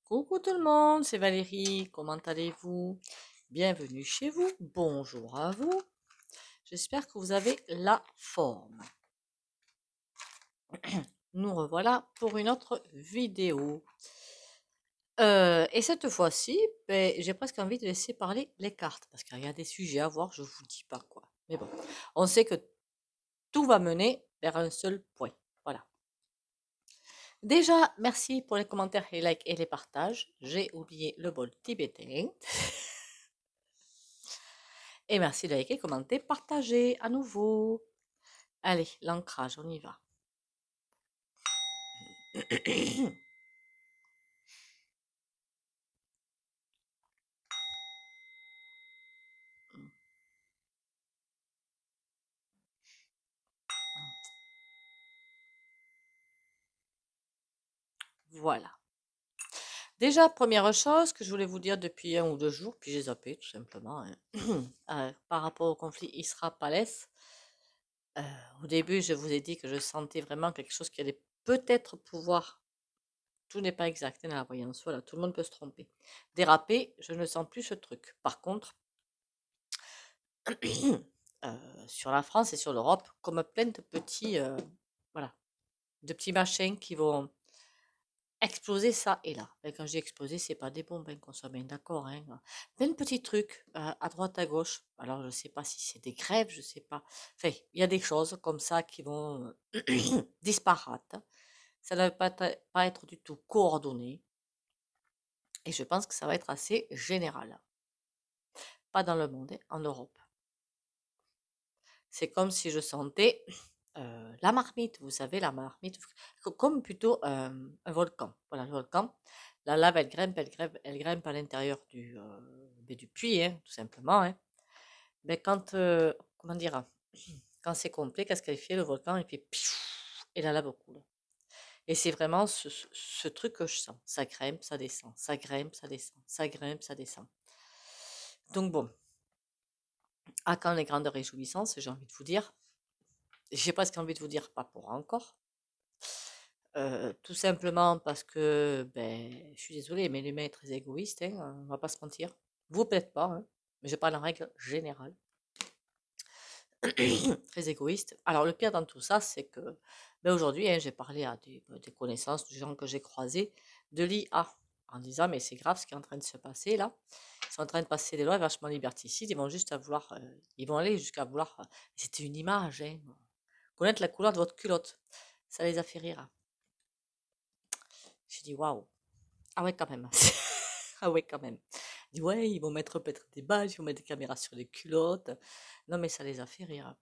Coucou tout le monde, c'est Valérie, comment allez-vous? Bienvenue chez vous, bonjour à vous. J'espère que vous avez la forme. Nous revoilà pour une autre vidéo. Et cette fois-ci, j'ai presque envie de laisser parler les cartes, parce qu'il y a des sujets à voir, je vous dis pas quoi. Mais bon, on sait que tout va mener vers un seul point. Voilà. Déjà, merci pour les commentaires, les likes et les partages. J'ai oublié le bol tibétain. Et merci de liker, commenter, partager à nouveau. Allez, l'ancrage, on y va. Voilà. Déjà, première chose que je voulais vous dire depuis 1 ou 2 jours, puis j'ai zappé tout simplement, hein, par rapport au conflit Isra-Palès. Euh, au début, je vous ai dit que je sentais vraiment quelque chose qui allait peut-être pouvoir, tout n'est pas exact dans la voyance, voilà, tout le monde peut se tromper. Déraper, je ne sens plus ce truc. Par contre, sur la France et sur l'Europe, comme plein de petits, voilà, de petits machins qui vont exploser ça et là. Et quand je dis exploser, c'est pas des bombes, hein, qu'on soit bien d'accord, hein. Plein de petits trucs à droite, à gauche. Alors, je sais pas si c'est des grèves, je sais pas. Enfin, il y a des choses comme ça qui vont disparates. Ça ne va pas être du tout coordonné. Et je pense que ça va être assez général. Pas dans le monde, hein, en Europe. C'est comme si je sentais la marmite, vous savez, la marmite, comme plutôt un volcan. Voilà, le volcan. La lave, elle grimpe à l'intérieur du puits, hein, tout simplement, hein. Mais quand, comment dire, quand c'est complet, qu'est-ce qu'elle fait, le volcan, il fait pfiou, et la lave coule. Et c'est vraiment ce truc que je sens. Ça grimpe, ça descend, ça grimpe, ça descend, ça grimpe, ça descend. Donc bon, à quand les grandes réjouissances, j'ai envie de vous dire. J'ai presque envie de vous dire pas pour encore. Tout simplement parce que, ben, je suis désolée, mais l'humain est très égoïste, hein, on va pas se mentir. Vous peut-être pas, hein, mais je parle en règle générale. Très égoïste. Alors le pire dans tout ça, c'est que ben, aujourd'hui, hein, j'ai parlé à des connaissances, des gens que j'ai croisés, de l'IA, en disant mais c'est grave ce qui est en train de se passer là. Ils sont en train de passer des lois vachement liberticides, ils vont juste à vouloir, ils vont aller jusqu'à vouloir, c'était une image, hein, connaître la couleur de votre culotte. Ça les a fait rire. J'ai dit waouh. Ah ouais, quand même. Ah ouais, quand même. Il dit, ouais, ils vont mettre peut-être des badges, ils vont mettre des caméras sur les culottes. Non, mais ça les a fait rire.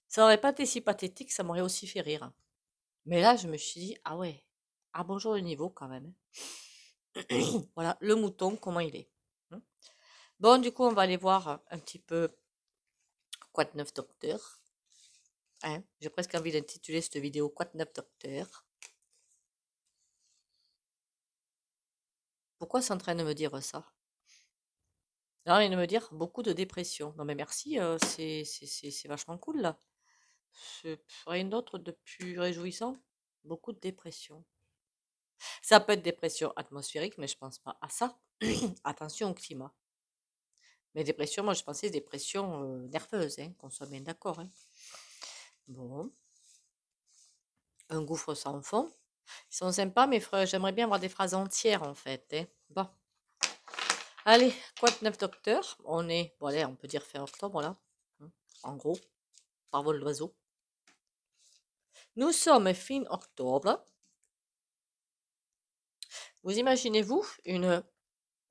Ça n'aurait pas été si pathétique, ça m'aurait aussi fait rire. Mais là, je me suis dit, ah ouais, ah bonjour le niveau quand même, hein. Voilà, le mouton, comment il est. Hein. Bon, du coup, on va aller voir un petit peu quoi de neuf docteur. Hein. J'ai presque envie d'intituler cette vidéo quoi de neuf docteur. Pourquoi c'est en train de me dire ça? Non, il de me dire beaucoup de dépression. Non, mais merci, c'est vachement cool là. Rien d'autre de plus réjouissant. Beaucoup de dépression. Ça peut être dépression atmosphérique, mais je pense pas à ça. Attention au climat. Mais dépression, moi je pensais dépression nerveuse, hein, qu'on soit bien d'accord, hein. Bon, un gouffre sans fond. Ils sont sympas, mais j'aimerais bien avoir des phrases entières en fait, hein. Bon, allez, quoi de neuf docteur? On est, bon allez, on peut dire fin octobre là, hein, en gros, par vol d'oiseau. Nous sommes fin octobre. Vous imaginez-vous une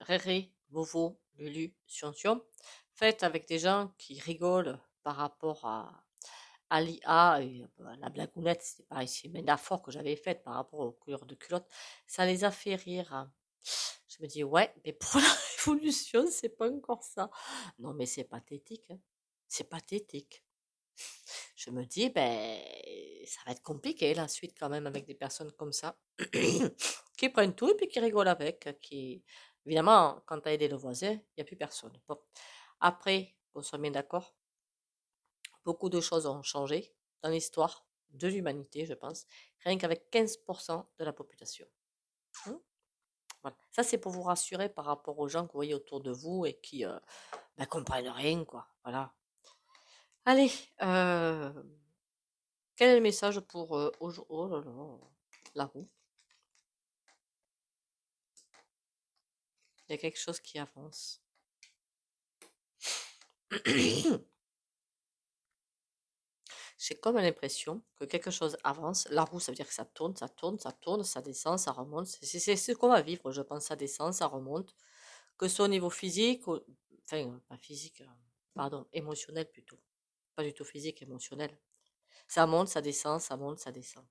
Réré, Vovo, Lulu, Sion, faite avec des gens qui rigolent par rapport à l'IA et la blagounette, c'est pareil, c'est une métaphore que j'avais faite par rapport aux couleurs de culotte, ça les a fait rire. Je me dis, ouais, mais pour la révolution, c'est pas encore ça. Non, mais c'est pathétique, hein. C'est pathétique. Je me dis, ben, ça va être compliqué la suite quand même avec des personnes comme ça, qui prennent tout et puis qui rigolent avec, qui, évidemment, quand tu as aidé le voisin, il n'y a plus personne. Bon. Après, qu'on soit bien d'accord, beaucoup de choses ont changé dans l'histoire de l'humanité, je pense, rien qu'avec 15% de la population. Hein. Voilà. Ça, c'est pour vous rassurer par rapport aux gens que vous voyez autour de vous et qui comprennent rien, quoi. Voilà. Allez, quel est le message pour aujourd'hui? Oh là là, la roue. Il y a quelque chose qui avance. J'ai comme l'impression que quelque chose avance. La roue, ça veut dire que ça tourne, ça tourne, ça tourne, ça descend, ça remonte. C'est ce qu'on va vivre, je pense. Ça descend, ça remonte. Que ce soit au niveau physique, enfin, pas physique, pardon, émotionnel plutôt. Pas du tout physique, émotionnel. Ça monte, ça descend, ça monte, ça descend.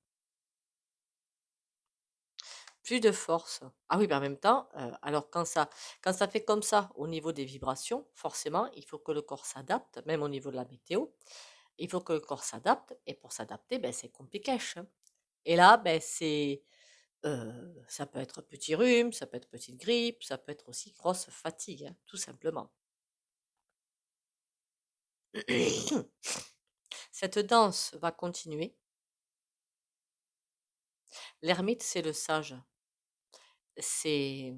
Plus de force. Ah oui, mais en même temps, alors quand ça fait comme ça au niveau des vibrations, forcément, il faut que le corps s'adapte, même au niveau de la météo. Il faut que le corps s'adapte, et pour s'adapter, ben, c'est compliqué, hein. Et là, ben, ça peut être petit rhume, ça peut être petite grippe, ça peut être aussi grosse fatigue, hein, tout simplement. Cette danse va continuer. L'ermite, c'est le sage. C'est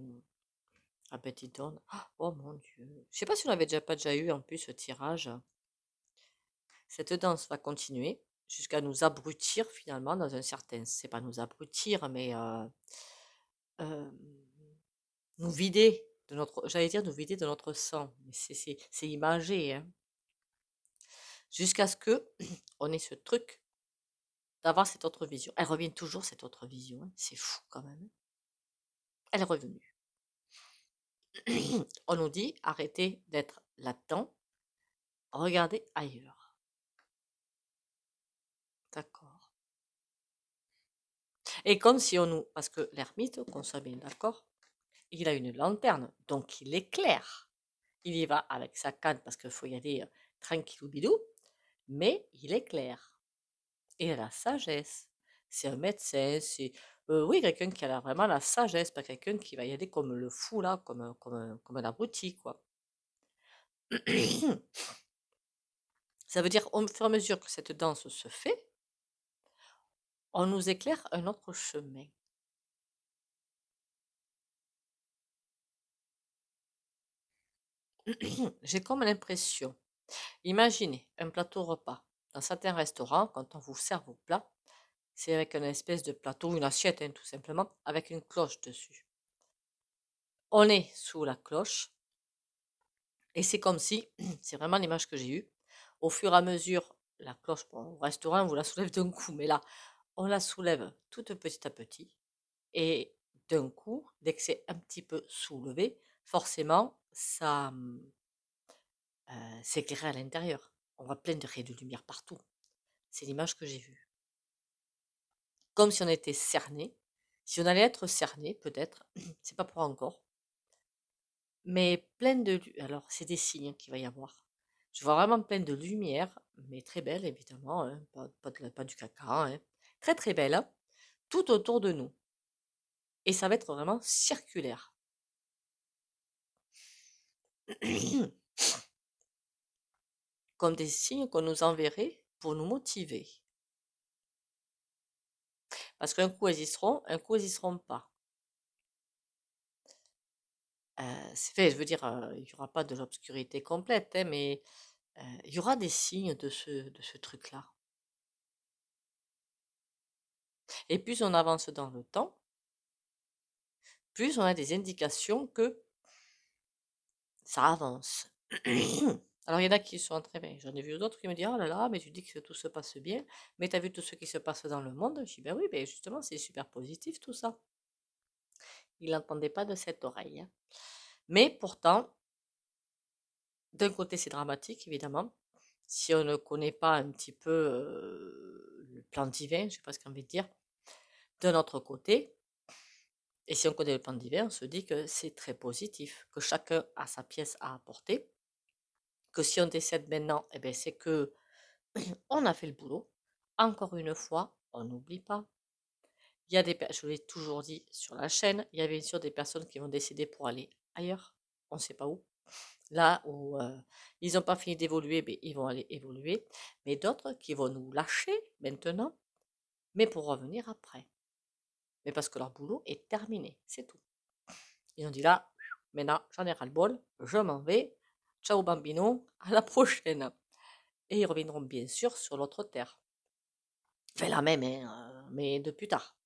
ah ben dis donc. Oh mon Dieu. Je sais pas si on avait pas déjà eu en plus ce tirage. Cette danse va continuer jusqu'à nous abrutir finalement dans un certain. C'est pas nous abrutir, mais euh, nous vider de notre. J'allais dire nous vider de notre sang. Mais c'est imagé, hein. Jusqu'à ce que on ait ce truc d'avoir cette autre vision. Elle revient toujours cette autre vision, hein. C'est fou quand même. Elle est revenue. On nous dit arrêtez d'être là-dedans, regardez ailleurs. D'accord. Et comme si on nous... Parce que l'ermite, qu'on soit bien d'accord, il a une lanterne, donc il éclaire. Il y va avec sa canne parce qu'il faut y aller tranquillou bidou, mais il éclaire. Et il a la sagesse. C'est un médecin, c'est... oui, quelqu'un qui a vraiment la sagesse, pas quelqu'un qui va y aller comme le fou, là, comme un abruti, quoi. Ça veut dire, au fur et à mesure que cette danse se fait, on nous éclaire un autre chemin. J'ai comme l'impression, imaginez un plateau repas. Dans certains restaurants, quand on vous sert vos plats, c'est avec une espèce de plateau, une assiette, hein, tout simplement, avec une cloche dessus. On est sous la cloche, et c'est comme si, c'est vraiment l'image que j'ai eue, au fur et à mesure, la cloche, bon, au restaurant, on vous la soulève d'un coup, mais là, on la soulève toute petit à petit, et d'un coup, dès que c'est un petit peu soulevé, forcément, ça s'éclairait à l'intérieur. On voit plein de raies de lumière partout. C'est l'image que j'ai vue. Comme si on était cerné, si on allait être cerné, peut-être, c'est pas pour encore, mais plein de... Alors, c'est des signes qu'il va y avoir. Je vois vraiment plein de lumière, mais très belle, évidemment, hein, pas du caca, hein. Très très belle, hein, tout autour de nous. Et ça va être vraiment circulaire. Comme des signes qu'on nous enverrait pour nous motiver. Parce qu'un coup elles y seront, un coup elles y seront pas. C'est fait, je veux dire, il n'y aura pas de l'obscurité complète, hein, mais il y aura des signes de ce truc-là. Et plus on avance dans le temps, plus on a des indications que ça avance. Alors, il y en a qui sont très bien. J'en ai vu d'autres qui me disent, oh là là, mais tu dis que tout se passe bien, mais tu as vu tout ce qui se passe dans le monde? Je dis, ben oui, ben justement, c'est super positif tout ça. Il n'entendait pas de cette oreille, hein. Mais pourtant, d'un côté, c'est dramatique, évidemment. Si on ne connaît pas un petit peu le plan divin, je ne sais pas ce qu'on veut dire, d'un autre côté, et si on connaît le plan divin, on se dit que c'est très positif, que chacun a sa pièce à apporter, que si on décède maintenant, eh ben, c'est que on a fait le boulot. Encore une fois, on n'oublie pas. Il y a je l'ai toujours dit sur la chaîne, il y a bien sûr des personnes qui vont décider pour aller ailleurs, on ne sait pas où. Là où ils n'ont pas fini d'évoluer, mais ils vont aller évoluer. Mais d'autres qui vont nous lâcher maintenant, mais pour revenir après. mais parce que leur boulot est terminé, c'est tout. Ils ont dit là, maintenant j'en ai ras-le-bol, je m'en vais, ciao bambino, à la prochaine. Et ils reviendront bien sûr sur l'autre terre. Enfin la même, hein, mais de plus tard.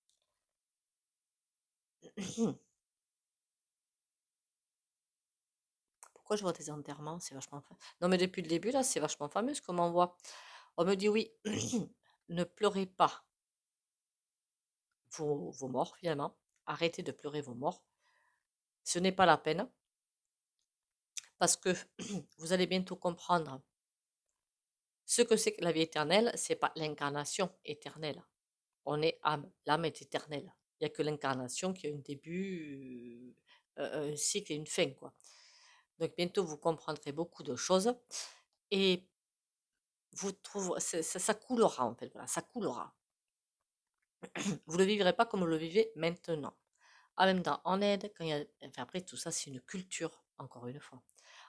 Pourquoi je vois des enterrements? C'est vachement fameux. Non, mais depuis le début, là, c'est vachement fameux ce qu'on m'envoie. On me dit oui, ne pleurez pas vos morts, finalement. Arrêtez de pleurer vos morts. Ce n'est pas la peine, parce que vous allez bientôt comprendre ce que c'est que la vie éternelle. C'est pas l'incarnation éternelle. On est âme. L'âme est éternelle. Il n'y a que l'incarnation qui a un début, un cycle et une fin, quoi. Donc bientôt, vous comprendrez beaucoup de choses et vous trouverez, ça coulera en fait, voilà, ça coulera. Vous ne le vivrez pas comme vous le vivez maintenant. En même temps, en Inde, quand il y a, enfin après tout ça, c'est une culture, encore une fois.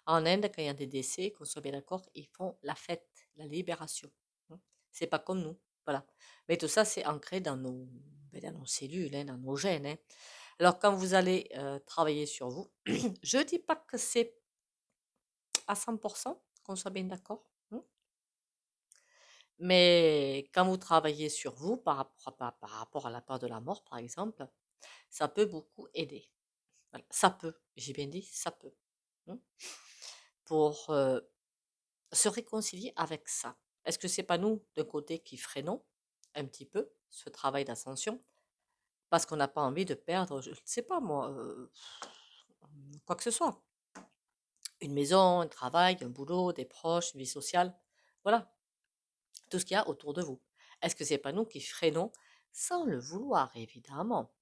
En Inde, quand il y a des décès, qu'on soit bien d'accord, ils font la fête, la libération. Hein. C'est pas comme nous, voilà. Mais tout ça, c'est ancré dans nos cellules, hein, dans nos gènes. Hein. Alors, quand vous allez travailler sur vous, je dis pas que c'est à 100%, qu'on soit bien d'accord. Hein. Mais quand vous travaillez sur vous, par rapport à la peur de la mort, par exemple, ça peut beaucoup aider. Voilà. Ça peut, j'ai bien dit, ça peut. Hein, pour se réconcilier avec ça. Est-ce que c'est pas nous, d'un côté, qui freinons un petit peu ce travail d'ascension parce qu'on n'a pas envie de perdre, je ne sais pas moi, quoi que ce soit. Une maison, un travail, un boulot, des proches, une vie sociale. Voilà, tout ce qu'il y a autour de vous. Est-ce que c'est pas nous qui freinons sans le vouloir, évidemment.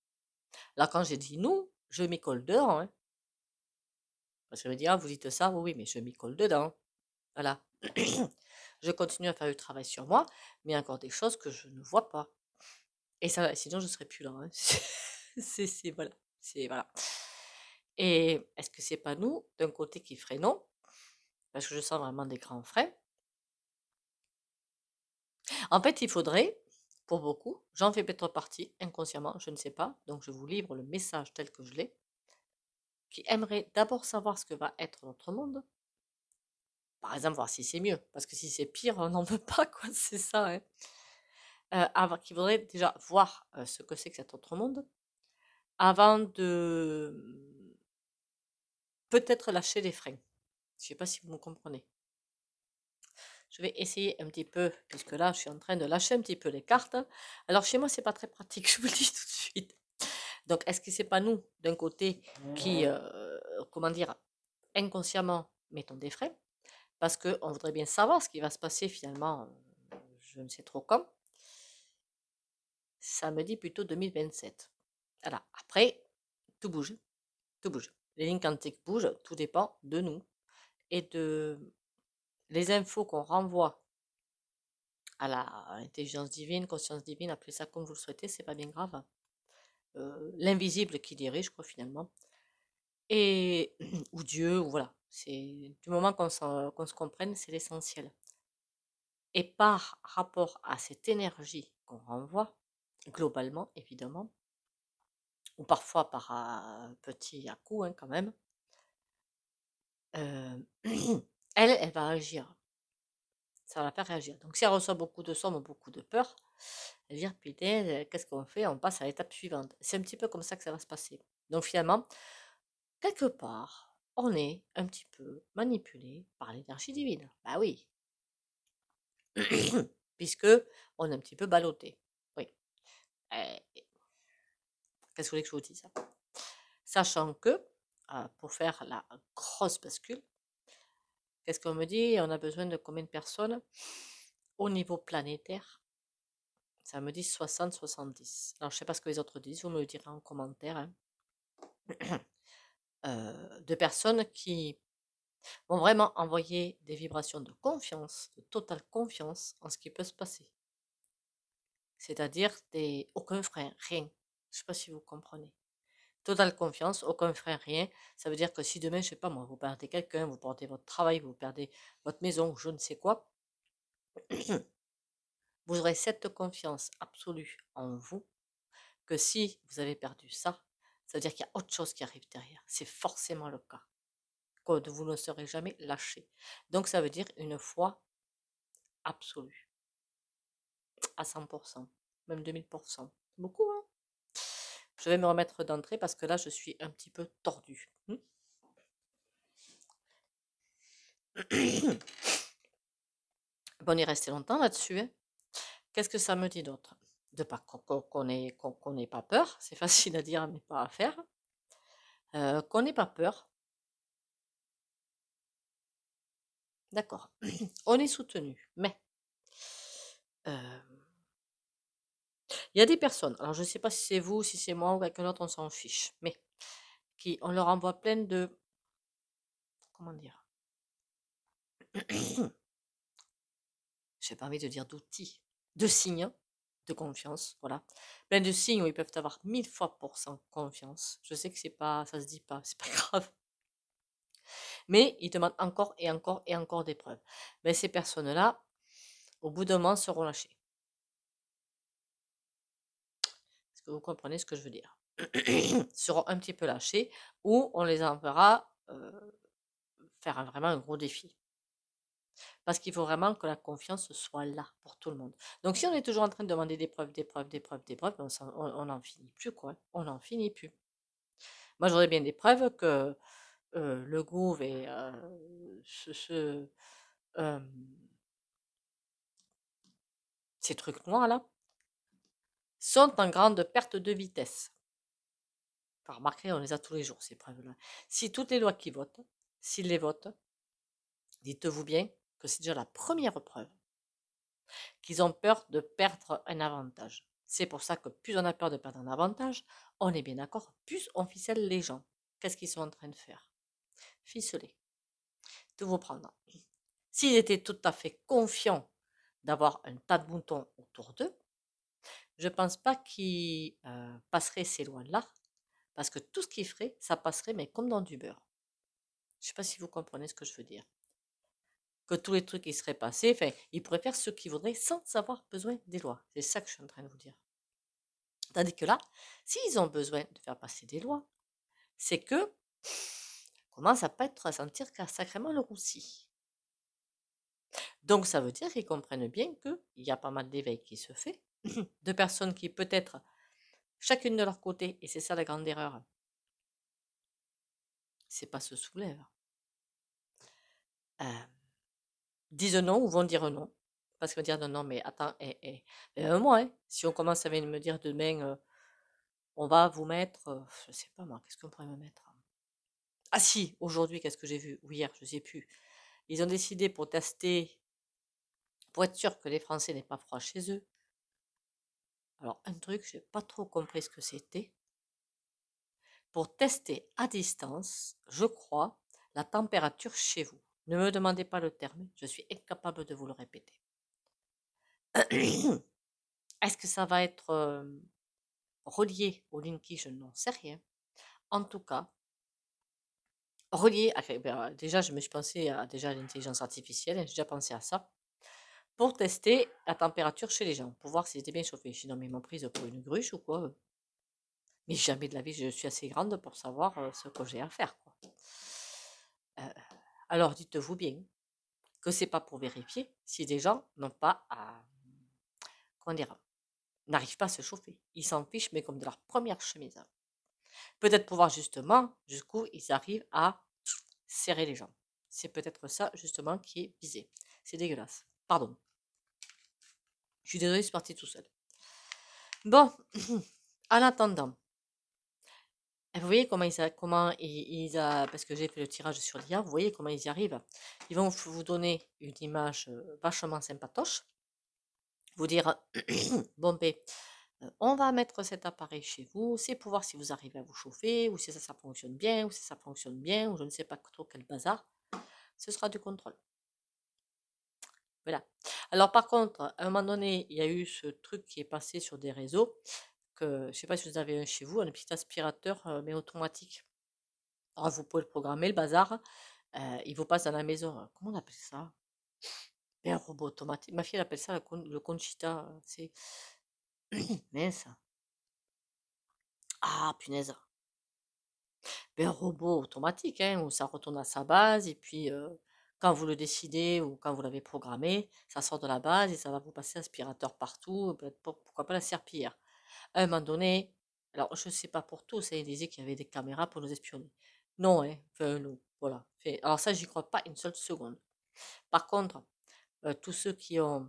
Là, quand j'ai dit nous, je m'y colle dedans. Hein. Parce que je me dis, ah, vous dites ça, oui, oui, mais je m'y colle dedans. Voilà. Je continue à faire du travail sur moi, mais il y a encore des choses que je ne vois pas. Et ça, sinon, je ne serais plus là. Hein. Voilà. Voilà. Et est-ce que c'est pas nous, d'un côté, qui freinons, parce que je sens vraiment des grands freins. En fait, il faudrait, pour beaucoup, j'en fais peut-être partie, inconsciemment, je ne sais pas, donc je vous livre le message tel que je l'ai, qui aimerait d'abord savoir ce que va être notre monde. Par exemple, voir si c'est mieux, parce que si c'est pire, on n'en veut pas, quoi, c'est ça. Hein. Qui voudrait déjà voir ce que c'est que cet autre monde, avant de peut-être lâcher les freins. Je ne sais pas si vous me comprenez. Je vais essayer un petit peu, puisque là, je suis en train de lâcher un petit peu les cartes. Alors, chez moi, c'est pas très pratique, je vous le dis tout de suite. Donc, est-ce que c'est pas nous, d'un côté, qui, comment dire, inconsciemment, mettons des freins, parce qu'on voudrait bien savoir ce qui va se passer finalement, je ne sais trop quand. Ça me dit plutôt 2027. Voilà. Après, tout bouge, tout bouge. Les lignes quantiques bougent, tout dépend de nous et de les infos qu'on renvoie à l'intelligence divine, conscience divine, appelez ça comme vous le souhaitez, c'est pas bien grave. L'invisible qui dirige, quoi, finalement. Et, ou Dieu, ou voilà. C'est du moment qu'on se comprenne, c'est l'essentiel. Et par rapport à cette énergie qu'on renvoie, globalement, évidemment, ou parfois par petit à coup, hein, quand même, elle va agir. Ça va la faire réagir. Donc, si elle reçoit beaucoup de sommes, beaucoup de peur, elle va dire, putain, qu'est-ce qu'on fait? On passe à l'étape suivante. C'est un petit peu comme ça que ça va se passer. Donc, finalement, quelque part, on est un petit peu manipulé par l'énergie divine. Bah oui. Puisque on est un petit peu ballotté. Oui. Qu'est-ce que vous voulez que je vous dise? Sachant que, pour faire la grosse bascule, qu'est-ce qu'on me dit? On a besoin de combien de personnes? Au niveau planétaire, ça me dit 60-70. Alors, je ne sais pas ce que les autres disent, vous me le direz en commentaire. Hein. De personnes qui vont vraiment envoyer des vibrations de confiance, de totale confiance en ce qui peut se passer. C'est-à-dire aucun frein, rien. Je ne sais pas si vous comprenez. Totale confiance, aucun frein, rien. Ça veut dire que si demain, je ne sais pas moi, vous perdez quelqu'un, vous perdez votre travail, vous perdez votre maison, je ne sais quoi, vous aurez cette confiance absolue en vous que si vous avez perdu ça, ça veut dire qu'il y a autre chose qui arrive derrière. C'est forcément le cas. Que vous ne serez jamais lâché. Donc ça veut dire une foi absolue, à 100%, même 2000%. C'est beaucoup, hein? Je vais me remettre d'entrée parce que là, je suis un petit peu tordue. Bon, on est resté longtemps là-dessus, hein. Qu'est-ce que ça me dit d'autre? De pas qu'on n'ait pas peur, c'est facile à dire mais pas à faire. Qu'on n'ait pas peur, d'accord. On est soutenu, mais il y a des personnes, alors je ne sais pas si c'est vous, si c'est moi ou quelqu'un d'autre, on s'en fiche, mais on leur envoie plein de, comment dire, j'ai pas envie de dire d'outils, de signes de confiance, voilà. Plein de signes où ils peuvent avoir 1000 fois pour cent confiance. Je sais que c'est pas, ça se dit pas, c'est pas grave. Mais ils demandent encore et encore et encore des preuves. Mais ces personnes-là, au bout d'un moment, seront lâchées. Est-ce que vous comprenez ce que je veux dire? Seront un petit peu lâchées ou on les enverra faire vraiment un gros défi. Parce qu'il faut vraiment que la confiance soit là pour tout le monde. Donc si on est toujours en train de demander des preuves, des preuves, des preuves, des preuves, on n'en finit plus, quoi. On n'en finit plus. Moi, j'aurais bien des preuves que le Gouv et euh, ces trucs noirs là sont en grande perte de vitesse. Remarquez, on les a tous les jours, ces preuves-là. Si toutes les lois qui votent, s'ils les votent, dites-vous bien que c'est déjà la première preuve qu'ils ont peur de perdre un avantage. C'est pour ça que plus on a peur de perdre un avantage, on est bien d'accord, plus on ficelle les gens. Qu'est-ce qu'ils sont en train de faire? Ficeler. De vous prendre. S'ils étaient tout à fait confiants d'avoir un tas de moutons autour d'eux, je ne pense pas qu'ils passeraient ces lois-là, parce que tout ce qu'ils feraient, ça passerait, mais comme dans du beurre. Je ne sais pas si vous comprenez ce que je veux dire. Que tous les trucs qui seraient passés, enfin, ils pourraient faire ce qu'ils voudraient sans avoir besoin des lois. C'est ça que je suis en train de vous dire. Tandis que là, s'ils ont besoin de faire passer des lois, c'est que commence à pas être à sentir sacrément le roussi. Donc ça veut dire qu'ils comprennent bien qu'il y a pas mal d'éveil qui se fait, de personnes qui peut-être, chacune de leur côté, et c'est ça la grande erreur, c'est pas se soulèvent, disent non ou vont dire non. Parce qu'ils vont dire non, non, mais attends, moi, hein, si on commence à me dire demain, on va vous mettre, je sais pas moi, qu'est-ce qu'on pourrait me mettre? Ah si, aujourd'hui, qu'est-ce que j'ai vu? Ou hier, je sais plus. Ils ont décidé pour tester, pour être sûr que les Français n'aient pas froid chez eux. Alors, un truc, j'ai pas trop compris ce que c'était. Pour tester à distance, je crois, la température chez vous. Ne me demandez pas le terme, je suis incapable de vous le répéter. Est-ce que ça va être relié au Linky? Je n'en sais rien. En tout cas, relié à, déjà, je me suis pensé à déjà l'intelligence artificielle, j'ai déjà pensé à ça, pour tester la température chez les gens, pour voir s'ils étaient bien chauffés. Je suis non, mais ils m'ont prise pour une gruche ou quoi? Mais jamais de la vie, je suis assez grande pour savoir ce que j'ai à faire, quoi. Alors, dites-vous bien que c'est pas pour vérifier si des gens n'ont pas à, comment dire, n'arrivent pas à se chauffer. Ils s'en fichent, mais comme de leur première chemise. Peut-être pour voir justement jusqu'où ils arrivent à serrer les gens. C'est peut-être ça justement qui est visé. C'est dégueulasse. Pardon. Je suis désolée, je suis partie tout seul. Bon, en attendant, vous voyez parce que j'ai fait le tirage sur l'IA, vous voyez comment ils y arrivent. Ils vont vous donner une image vachement sympatoche, vous dire, bon ben, on va mettre cet appareil chez vous, c'est pour voir si vous arrivez à vous chauffer, ou si ça fonctionne bien, ou si ça fonctionne bien, ou je ne sais pas trop quel bazar. Ce sera du contrôle. Voilà. Alors par contre, à un moment donné, il y a eu ce truc qui est passé sur des réseaux, que je ne sais pas si vous avez un chez vous, un petit aspirateur, mais automatique. Alors vous pouvez le programmer, le bazar, il vous passe dans la maison. Comment on appelle ça? Un robot automatique. Ma fille elle appelle ça le Conchita. C'est mince. Ah, punaise. Ben, un robot automatique, hein, où ça retourne à sa base, et puis quand vous le décidez ou quand vous l'avez programmé, ça sort de la base et ça va vous passer aspirateur partout, pourquoi pas la serpillière. À un moment donné, alors je sais pas pour tous, hein, il disait qu'il y avait des caméras pour nous espionner. Non, hein, enfin non, voilà. Alors ça, j'y crois pas une seule seconde. Par contre, tous ceux qui ont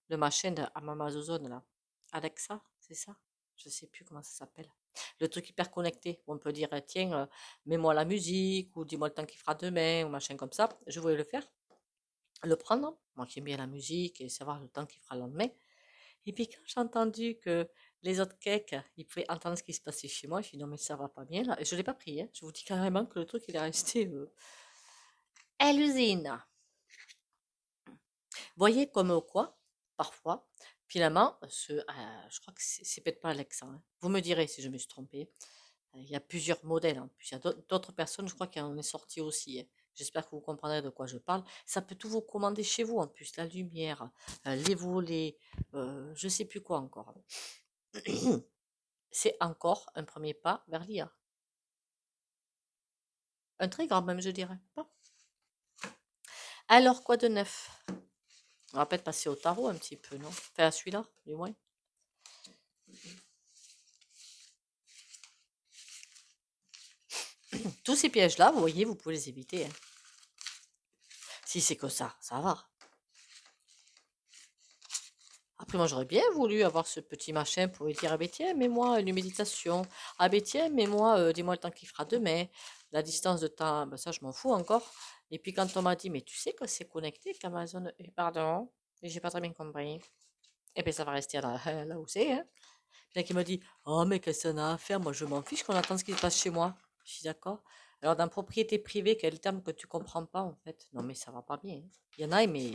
le machin de Amazon là, Alexa, c'est ça? Je sais plus comment ça s'appelle. Le truc hyper connecté, où on peut dire, tiens, mets-moi la musique, ou dis-moi le temps qu'il fera demain, ou machin comme ça. Je voulais le faire, le prendre, moi qui aime bien la musique et savoir le temps qu'il fera le lendemain. Et puis quand j'ai entendu que les autres cakes, ils pouvaient entendre ce qui se passait chez moi, je me suis dit non mais ça va pas bien là. Et je l'ai pas pris, hein. Je vous dis carrément que le truc il est resté à l'usine. Voyez comme quoi, parfois, finalement, je crois que c'est peut-être pas Alexa, hein. Vous me direz si je me suis trompée. Il y a plusieurs modèles en plus. Il y a d'autres personnes, je crois, qui en est sorti aussi, hein. J'espère que vous comprendrez de quoi je parle. Ça peut tout vous commander chez vous en plus, la lumière, les volets, je sais plus quoi encore. C'est encore un premier pas vers l'IA. Un très grand même, je dirais. Bon. Alors, quoi de neuf? On va peut-être passer au tarot un petit peu, non? Enfin, à celui-là, du moins. Tous ces pièges-là, vous voyez, vous pouvez les éviter, hein. Si c'est que ça va. Après, moi, j'aurais bien voulu avoir ce petit machin pour lui dire, ah ben tiens, mets-moi une méditation. Ah ben tiens, mets-moi, dis-moi le temps qu'il fera demain. La distance de temps, ben ça, je m'en fous encore. Et puis, quand on m'a dit, mais tu sais que c'est connecté qu'Amazon, pardon, et j'ai pas très bien compris. Et bien, ça va rester là, là où c'est, hein. Puis, qui me dit, oh, mais qu'est-ce qu'on a à faire? Moi, je m'en fiche qu'on attende ce qui se passe chez moi. Je suis d'accord. Alors, dans propriété privée, quel terme que tu comprends pas, en fait? Non, mais ça va pas bien, hein. Il y en a, mais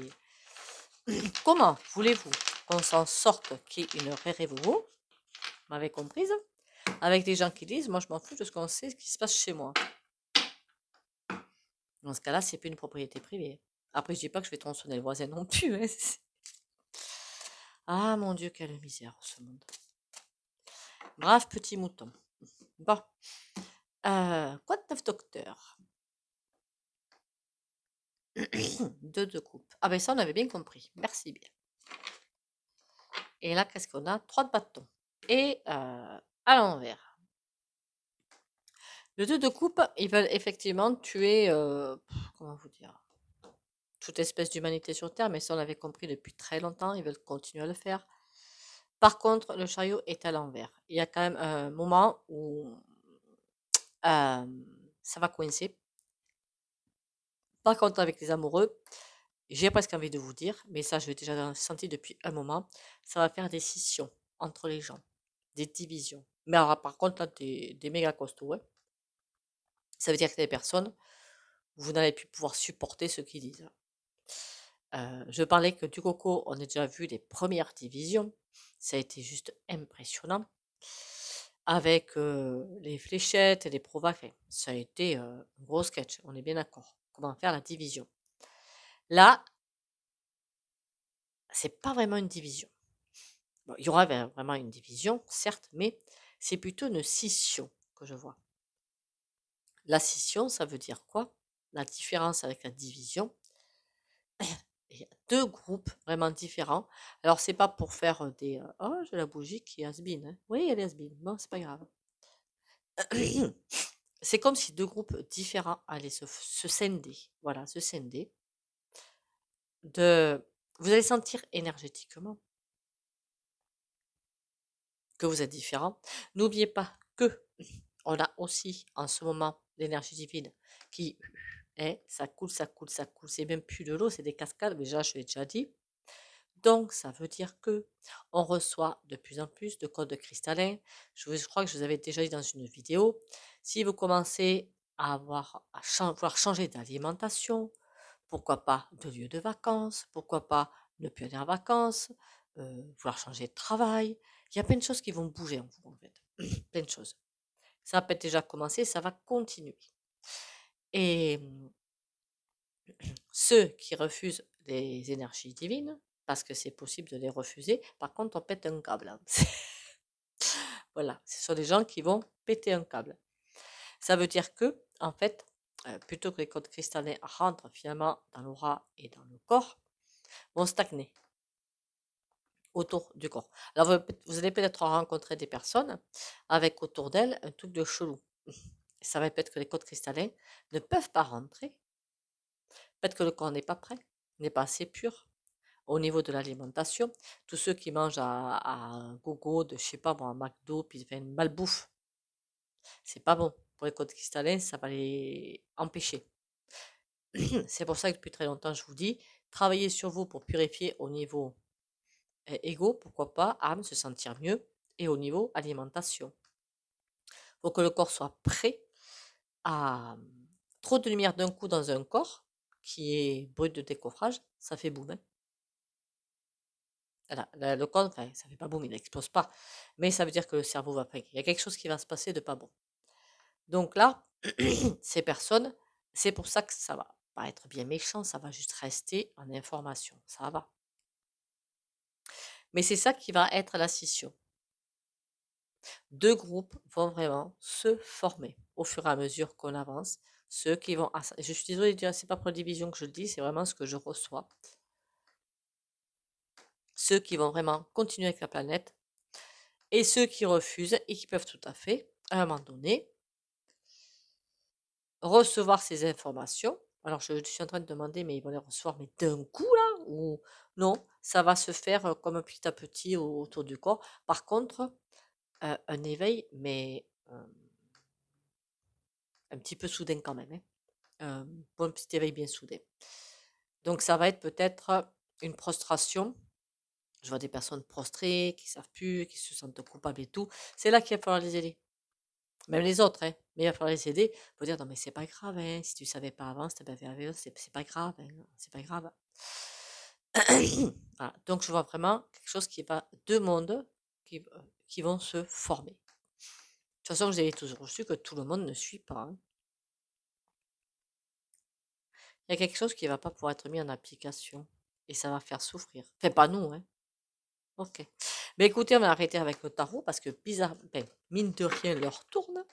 comment voulez-vous qu'on s'en sorte qu'il y ait une vous m'avez comprise, avec des gens qui disent, moi je m'en fous de ce qu'on sait, ce qui se passe chez moi. Dans ce cas-là, c'est plus une propriété privée. Après, je dis pas que je vais tronçonner le voisin non plus, hein. Ah mon Dieu, quelle misère ce monde. Brave petit mouton. Bon, quoi de neuf, docteur? Deux de coupe. Ah ben ça, on avait bien compris. Merci bien. Et là, qu'est-ce qu'on a? Trois de bâton. Et à l'envers. Le 2 de coupe, ils veulent effectivement tuer, comment vous dire, toute espèce d'humanité sur Terre, mais ça on l'avait compris depuis très longtemps, ils veulent continuer à le faire. Par contre, le chariot est à l'envers. Il y a quand même un moment où ça va coincer. Par contre, avec les amoureux, j'ai presque envie de vous dire, mais ça je l'ai déjà senti depuis un moment, ça va faire des scissions entre les gens, des divisions. Mais alors, par contre, là, des méga costauds, ouais. Ça veut dire que les personnes, vous n'allez plus pouvoir supporter ce qu'ils disent. Je parlais que du coco, on a déjà vu les premières divisions. Ça a été juste impressionnant. Avec les fléchettes et les provacs, enfin, ça a été un gros sketch, on est bien d'accord. Comment faire la division. Là, c'est pas vraiment une division. Bon, il y aura vraiment une division, certes, mais c'est plutôt une scission que je vois. La scission, ça veut dire quoi? La différence avec la division, il y a deux groupes vraiment différents. Alors, c'est pas pour faire des oh, j'ai la bougie qui est has-been, hein. Oui, elle est has-been. Bon, c'est pas grave. C'est comme si deux groupes différents allaient se scinder. Voilà, se scinder. Vous allez sentir énergétiquement que vous êtes différents. N'oubliez pas que on a aussi en ce moment l'énergie divine qui est, ça coule, ça coule, ça coule. C'est même plus de l'eau, c'est des cascades. Déjà, je l'ai déjà dit. Donc, ça veut dire que on reçoit de plus en plus de codes cristallins. Je crois que je vous avais déjà dit dans une vidéo. Si vous commencez à vouloir changer d'alimentation, pourquoi pas de lieu de vacances, pourquoi pas ne plus aller en vacances, vouloir changer de travail. Il y a plein de choses qui vont bouger en vous, en fait. Plein de choses. Ça a peut-être déjà commencé, ça va continuer. Et ceux qui refusent les énergies divines, parce que c'est possible de les refuser, par contre, on pète un câble, hein. Voilà, ce sont des gens qui vont péter un câble. Ça veut dire que, en fait, plutôt que les codes cristallins rentrent finalement dans l'aura et dans le corps, vont stagner autour du corps. Alors, vous allez peut-être rencontrer des personnes avec autour d'elles un truc de chelou. Ça va peut-être que les codes cristallins ne peuvent pas rentrer. Peut-être que le corps n'est pas prêt, n'est pas assez pur. Au niveau de l'alimentation, tous ceux qui mangent à gogo de, je sais pas moi, un McDo, puis ils font une malbouffe, c'est pas bon. Pour les codes cristallins, ça va les empêcher. C'est pour ça que depuis très longtemps, je vous dis, travaillez sur vous pour purifier au niveau ego, pourquoi pas, âme, se sentir mieux, et au niveau alimentation. Faut que le corps soit prêt à trop de lumière d'un coup dans un corps qui est brut de décoffrage, ça fait boum, hein. Le corps, enfin, ça fait pas boum, il n'explose pas, mais ça veut dire que le cerveau va pas. Il y a quelque chose qui va se passer de pas bon. Donc là, ces personnes, c'est pour ça que ça va pas être bien méchant, ça va juste rester en information, ça va. Mais c'est ça qui va être la scission. Deux groupes vont vraiment se former au fur et à mesure qu'on avance. Ceux qui vont. Je suis désolée de dire, c'est pas pour la division que je le dis, c'est vraiment ce que je reçois. Ceux qui vont vraiment continuer avec la planète et ceux qui refusent et qui peuvent tout à fait, à un moment donné, recevoir ces informations. Alors, je suis en train de demander, mais ils vont les recevoir, mais d'un coup, là, ou non, ça va se faire comme petit à petit autour du corps. Par contre, un éveil, mais un petit peu soudain quand même, hein. Pour un petit éveil bien soudé. Donc, ça va être peut-être une prostration. Je vois des personnes prostrées, qui ne savent plus, qui se sentent coupables et tout. C'est là qu'il va falloir les aider. Même les autres, hein. Mais il va falloir les aider pour dire non, mais c'est pas grave, hein. Si tu savais pas avant, si tu pas vu, c'est pas grave, hein. C'est pas grave. Voilà. Donc, je vois vraiment quelque chose qui va, deux mondes qui vont se former. De toute façon, vous avez toujours su que tout le monde ne suit pas, hein. Il y a quelque chose qui ne va pas pouvoir être mis en application et ça va faire souffrir. Enfin, pas nous, hein. Ok. Mais écoutez, on va arrêter avec le tarot parce que bizarre, ben, mine de rien, l'heure tourne.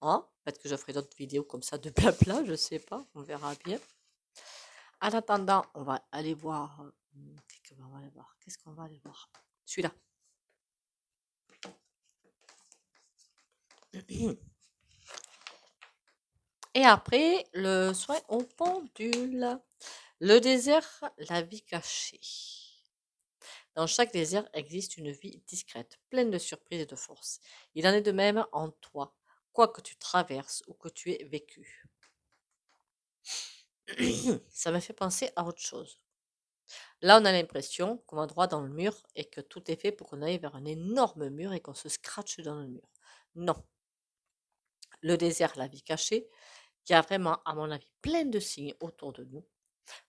Hein? Peut-être que je ferai d'autres vidéos comme ça de blabla, je sais pas, on verra bien. En attendant, on va aller voir. Qu'est-ce qu'on va aller voir? Qu'est-ce qu'on va aller voir? Celui-là. Et après, le soin au pendule. Le désert, la vie cachée. Dans chaque désert existe une vie discrète, pleine de surprises et de force. Il en est de même en toi, quoi que tu traverses ou que tu aies vécu. Ça me fait penser à autre chose. Là, on a l'impression qu'on va droit dans le mur et que tout est fait pour qu'on aille vers un énorme mur et qu'on se scratche dans le mur. Non. Le désert, la vie cachée, qui a vraiment, à mon avis, plein de signes autour de nous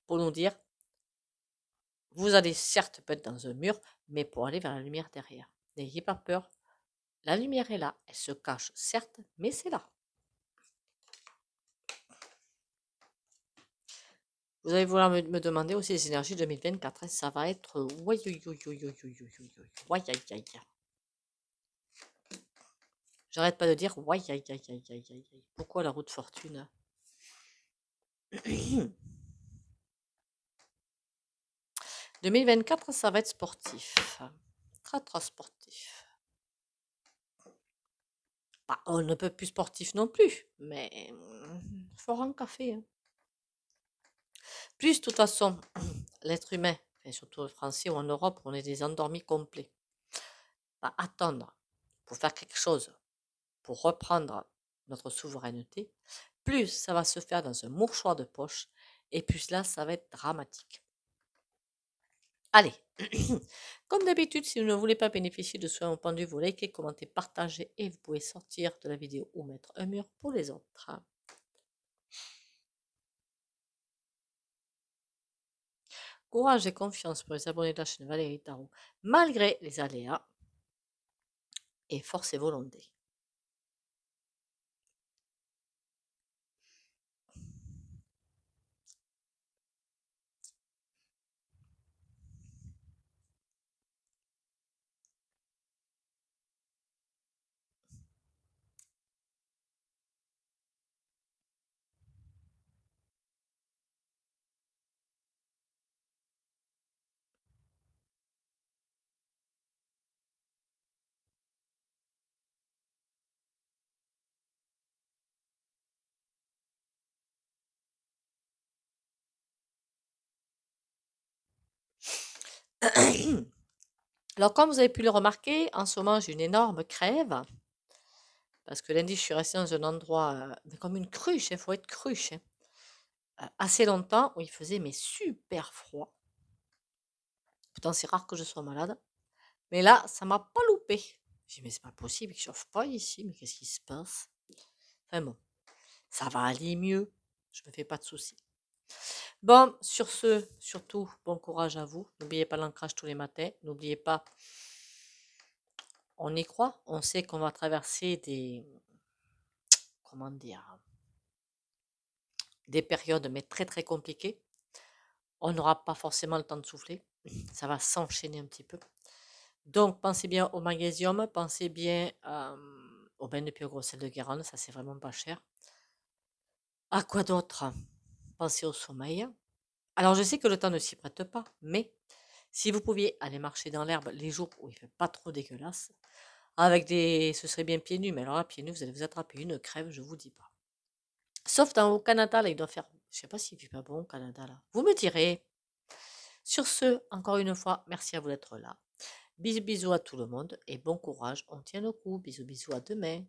pour nous dire, vous allez certes peut être dans un mur, mais pour aller vers la lumière derrière. N'ayez pas peur. La lumière est là. Elle se cache, certes, mais c'est là. Vous allez vouloir me demander aussi les énergies 2024. Hein, ça va être... J'arrête pas de dire... Pourquoi la roue de fortune? 2024, ça va être sportif. Très, très sportif. Bah, on ne peut plus sportif non plus, mais fort un café. Hein. Plus, de toute façon, l'être humain, et surtout en français ou en Europe, on est des endormis complets. Bah, attendre pour faire quelque chose, pour reprendre notre souveraineté, plus ça va se faire dans un mouchoir de poche, et plus là, ça va être dramatique. Allez, comme d'habitude, si vous ne voulez pas bénéficier de soins au pendule, vous likez, commentez, partagez et vous pouvez sortir de la vidéo ou mettre un mur pour les autres. Courage et confiance pour les abonnés de la chaîne Valérie Tarot, malgré les aléas, et force et volonté. Alors, comme vous avez pu le remarquer, en ce moment, j'ai une énorme crève. Parce que lundi, je suis restée dans un endroit mais comme une cruche, il faut être cruche. Assez longtemps où il faisait mais super froid. Pourtant, c'est rare que je sois malade. Mais là, ça m'a pas loupé. J'ai dit, mais c'est pas possible, il chauffe pas ici, mais qu'est-ce qui se passe? Enfin bon, ça va aller mieux. Je me fais pas de soucis. Bon, sur ce, surtout, bon courage à vous. N'oubliez pas l'ancrage tous les matins. N'oubliez pas, on y croit. On sait qu'on va traverser comment dire, des périodes, mais très très compliquées. On n'aura pas forcément le temps de souffler. Ça va s'enchaîner un petit peu. Donc, pensez bien au magnésium, pensez bien au bain de Pio-Gros-Sel de Guérande, ça c'est vraiment pas cher. À quoi d'autre? Pensez au sommeil. Alors, je sais que le temps ne s'y prête pas, mais si vous pouviez aller marcher dans l'herbe les jours où il ne fait pas trop dégueulasse, ce serait bien pieds nus, mais alors là, pieds nus, vous allez vous attraper une crève, je vous dis pas. Sauf au Canada, là, il doit faire, je sais pas s'il fait pas bon au Canada, là. Vous me direz. Sur ce, encore une fois, merci à vous d'être là. Bisous bisous à tout le monde et bon courage, on tient le coup. Bisous bisous, à demain.